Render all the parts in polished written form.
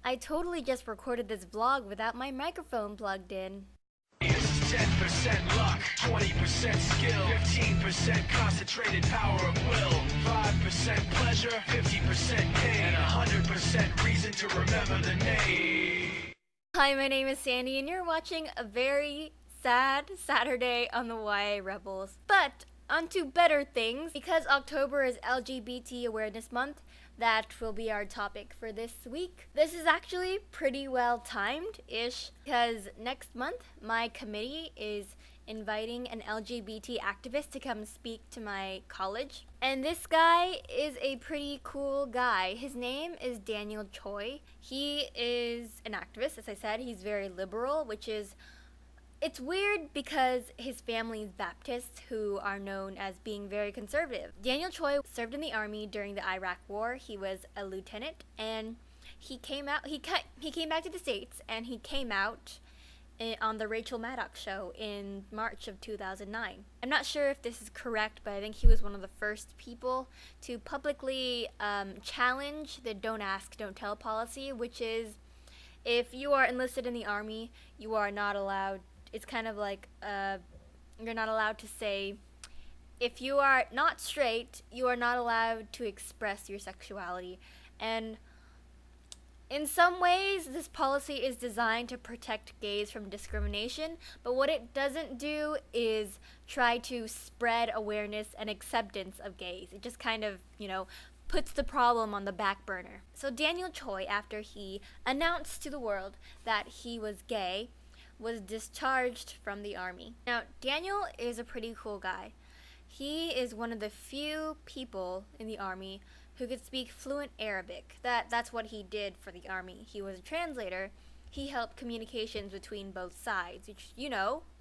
I totally just recorded this vlog without my microphone plugged in. It's 10% luck, 20% skill, 15% concentrated power of will, 5% pleasure, 50% pain, and 100% reason to remember the name. Hi, my name is Sandy, and you're watching a very sad Saturday on the YARebels. But onto better things, because October is LGBT Awareness Month. That will be our topic for this week. This is actually pretty well timed-ish, because next month my committee is inviting an LGBT activist to come speak to my college. And this guy is a pretty cool guy. His name is Daniel Choi. He is an activist, as I said. He's very liberal, which is it's weird because his family is Baptists, who are known as being very conservative. Daniel Choi served in the army during the Iraq War. He was a lieutenant, and he came back to the States, and he came out on the Rachel Maddow show in March of 2009. I'm not sure if this is correct, but I think he was one of the first people to publicly challenge the don't ask, don't tell policy, which is if you are enlisted in the army, you are not allowed. It's kind of like you're not allowed to say, if you are not straight, you are not allowed to express your sexuality. And in some ways, this policy is designed to protect gays from discrimination, but what it doesn't do is try to spread awareness and acceptance of gays. It just kind of, puts the problem on the back burner. So Daniel Choi, after he announced to the world that he was gay, was discharged from the army. Now, Daniel is a pretty cool guy. He is one of the few people in the army who could speak fluent Arabic. That's what he did for the army. He was a translator. He helped communications between both sides, which,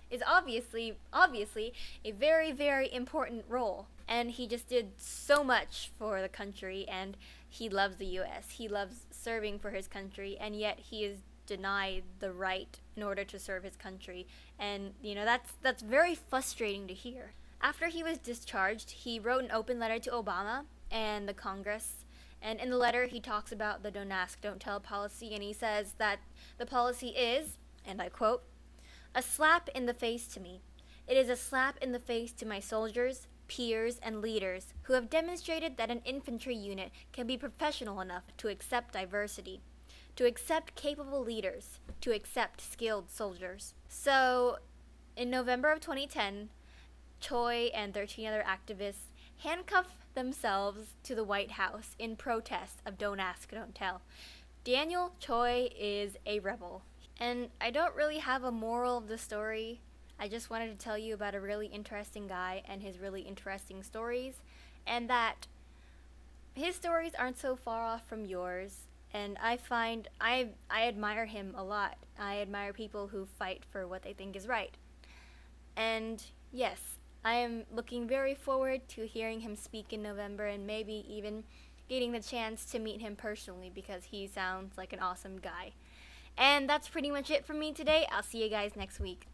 is obviously a very, very important role. And he just did so much for the country, and he loves the US. He loves serving for his country, and yet he is denied the right in order to serve his country. And that's very frustrating to hear. After he was discharged, he wrote an open letter to Obama and the Congress, and in the letter he talks about the don't ask, don't tell policy, and he says that the policy is, and I quote, "a slap in the face to me. It is a slap in the face to my soldiers, peers, and leaders who have demonstrated that an infantry unit can be professional enough to accept diversity, to accept capable leaders, to accept skilled soldiers." So, in November of 2010, Choi and 13 other activists handcuffed themselves to the White House in protest of don't ask, don't tell. Daniel Choi is a rebel. And I don't really have a moral of the story. I just wanted to tell you about a really interesting guy and his really interesting stories, and that his stories aren't so far off from yours. And I admire him a lot. I admire people who fight for what they think is right. And yes, I am looking very forward to hearing him speak in November, and maybe even getting the chance to meet him personally, because he sounds like an awesome guy. And that's pretty much it from me today. I'll see you guys next week.